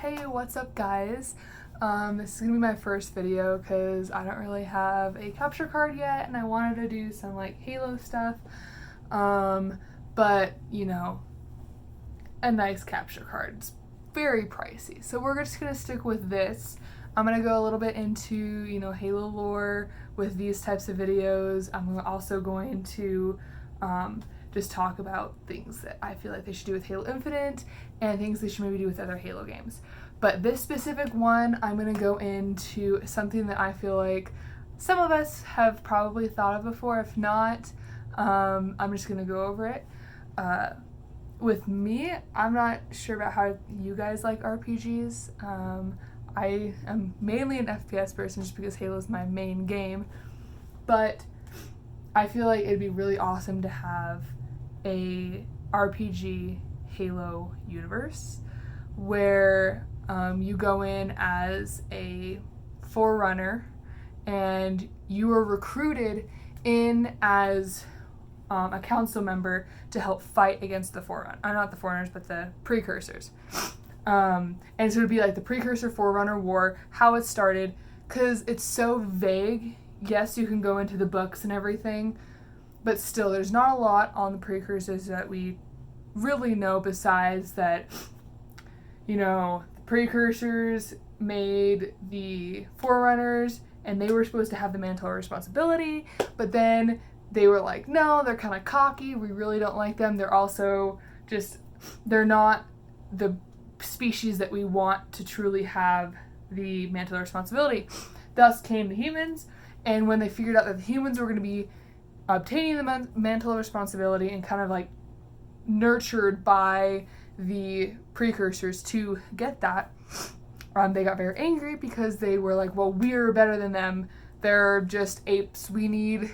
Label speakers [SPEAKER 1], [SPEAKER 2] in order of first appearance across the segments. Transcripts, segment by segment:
[SPEAKER 1] Hey, what's up guys? This is gonna be my first video because I don't really have a capture card yet and I wanted to do some like Halo stuff, but you know, a nice capture card. It's very pricey, so we're just gonna stick with this. I'm gonna go a little bit into, Halo lore with these types of videos. I'm also going to just talk about things that I feel like they should do with Halo Infinite and things they should maybe do with other Halo games. But this specific one, I'm gonna go into something that I feel like some of us have probably thought of before. If not, I'm just gonna go over it. With me, I'm not sure about how you guys like RPGs. I am mainly an FPS person just because Halo is my main game, but I feel like it'd be really awesome to have a RPG Halo universe where you go in as a Forerunner and you are recruited in as a council member to help fight against the Forerunner. Not the Forerunners, but the Precursors. And so it'd be like the Precursor Forerunner War, how it started, because it's so vague. Yes, you can go into the books and everything, but still, there's not a lot on the Precursors that we really know besides that, the Precursors made the Forerunners and they were supposed to have the mantle of responsibility, but then they were like, no, they're kind of cocky, we really don't like them, they're also they're not the species that we want to truly have the mantle of responsibility. Thus came the humans, and when they figured out that the humans were going to be obtaining the mantle of responsibility and kind of like nurtured by the Precursors to get that, they got very angry because they were like, well, we're better than them, they're just apes, we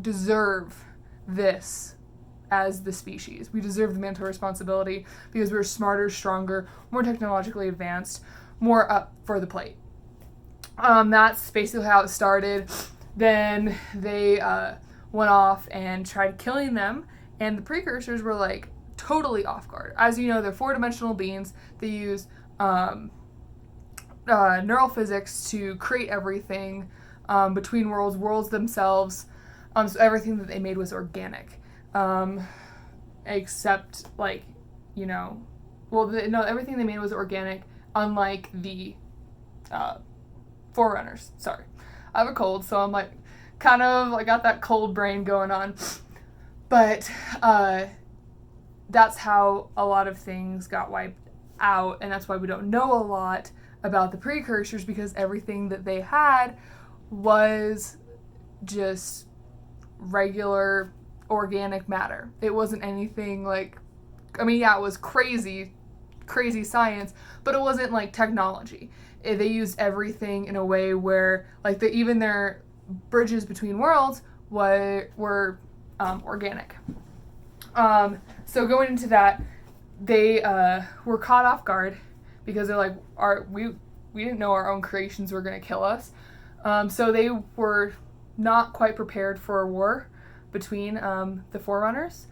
[SPEAKER 1] deserve this as the species. We deserve the mantle of responsibility because we're smarter, stronger, more technologically advanced, more up for the plate. That's basically how it started. Then they went off and tried killing them, and the Precursors were like totally off guard. As you know, they're four-dimensional beings. They use neural physics to create everything between worlds themselves. So everything that they made was organic. Except everything they made was organic, unlike the Forerunners. Sorry, I have a cold, so I'm I got that cold brain going on. But that's how a lot of things got wiped out, and that's why we don't know a lot about the Precursors, because everything that they had was just regular organic matter. It wasn't anything it was crazy science, but it wasn't like technology. They used everything in a way where even their bridges between worlds were organic. So going into that, they were caught off guard because they're like, we didn't know our own creations were going to kill us. So they were not quite prepared for a war between the Forerunners,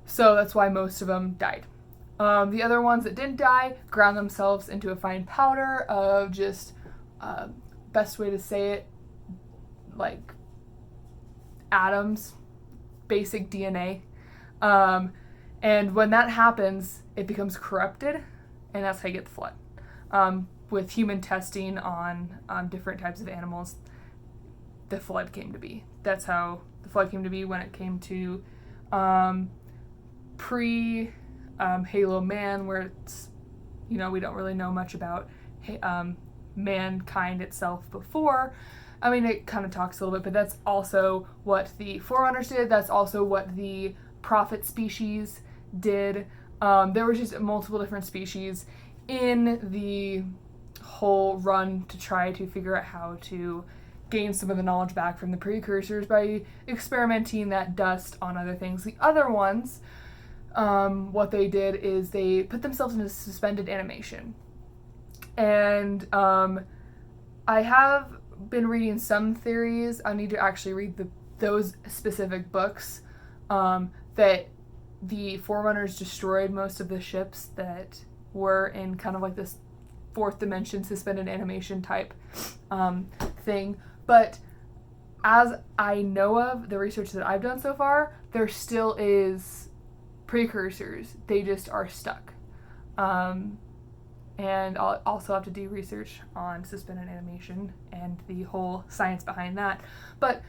[SPEAKER 1] so that's why most of them died. The other ones that didn't die ground themselves into a fine powder of just, best way to say it, like atoms, basic DNA. And when that happens, it becomes corrupted, and that's how you get the Flood. With human testing on different types of animals, the Flood came to be. That's how the Flood came to be when it came to pre-Halo Man, where it's, we don't really know much about mankind itself before. It kind of talks a little bit, but that's also what the Forerunners did. That's also what the Prophet species did. There were just multiple different species in the whole run to try to figure out how to gain some of the knowledge back from the Precursors by experimenting that dust on other things. The other ones, what they did is they put themselves into suspended animation. And I have been reading some theories. I need to actually read those specific books, that the Forerunners destroyed most of the ships that were in kind of like this fourth dimension suspended animation type thing. But as I know of the research that I've done so far, there still is precursors. They just are stuck. And I'll also have to do research on suspended animation and the whole science behind that. But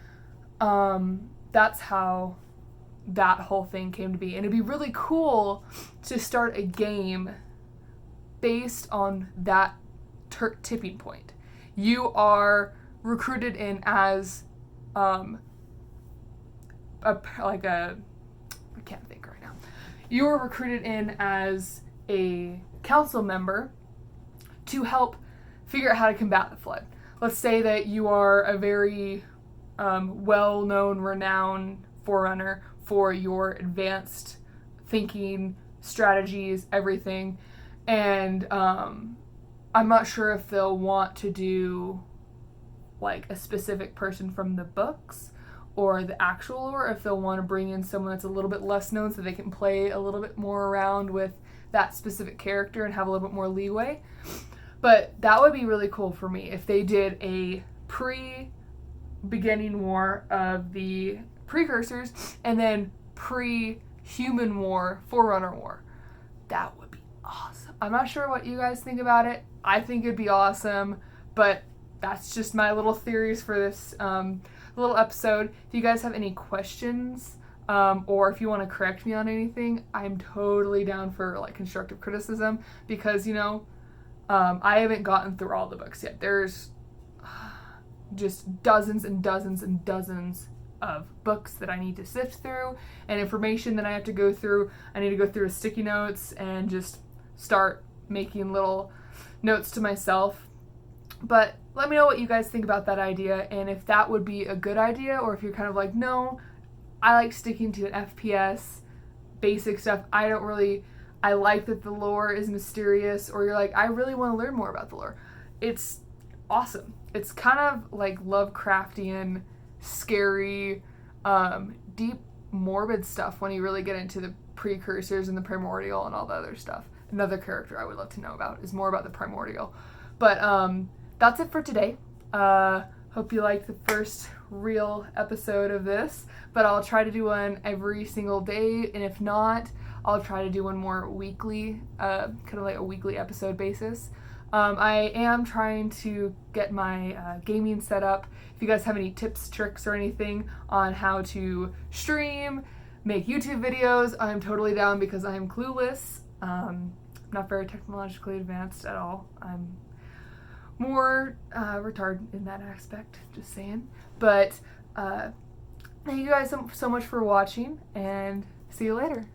[SPEAKER 1] that's how that whole thing came to be. And it'd be really cool to start a game based on that tipping point. You are recruited in as I can't think right now. You are recruited in as a council member to help figure out how to combat the flood. Let's say that you are a very well-known, renowned forerunner for your advanced thinking, strategies, everything. And I'm not sure if they'll want to do like a specific person from the books or the actual lore, if they'll want to bring in someone that's a little bit less known so they can play a little bit more around with that specific character and have a little bit more leeway. But that would be really cool for me if they did a pre-beginning war of the precursors and then pre-human war, Forerunner war. That would be awesome. I'm not sure what you guys think about it. I think it'd be awesome, but that's just my little theories for this little episode. If you guys have any questions, or if you want to correct me on anything, I'm totally down for like constructive criticism, because I haven't gotten through all the books yet. There's just dozens and dozens and dozens of books that I need to sift through and information that I have to go through. I need to go through sticky notes and just start making little notes to myself. But let me know what you guys think about that idea, and if that would be a good idea, or if you're kind of like, no, I like sticking to an FPS, basic stuff. I like that the lore is mysterious, or you're like, I really want to learn more about the lore. It's awesome. It's kind of like Lovecraftian, scary, deep, morbid stuff when you really get into the precursors and the primordial and all the other stuff. Another character I would love to know about is more about the primordial. But that's it for today. Hope you liked the first real episode of this, but I'll try to do one every single day, and if not, I'll try to do one more weekly, kind of like a weekly episode basis. I am trying to get my gaming set up. If you guys have any tips, tricks, or anything on how to stream, make YouTube videos, I'm totally down, because I am clueless. Not very technologically advanced at all. I'm more retarded in that aspect, just saying. But thank you guys so much for watching, and see you later.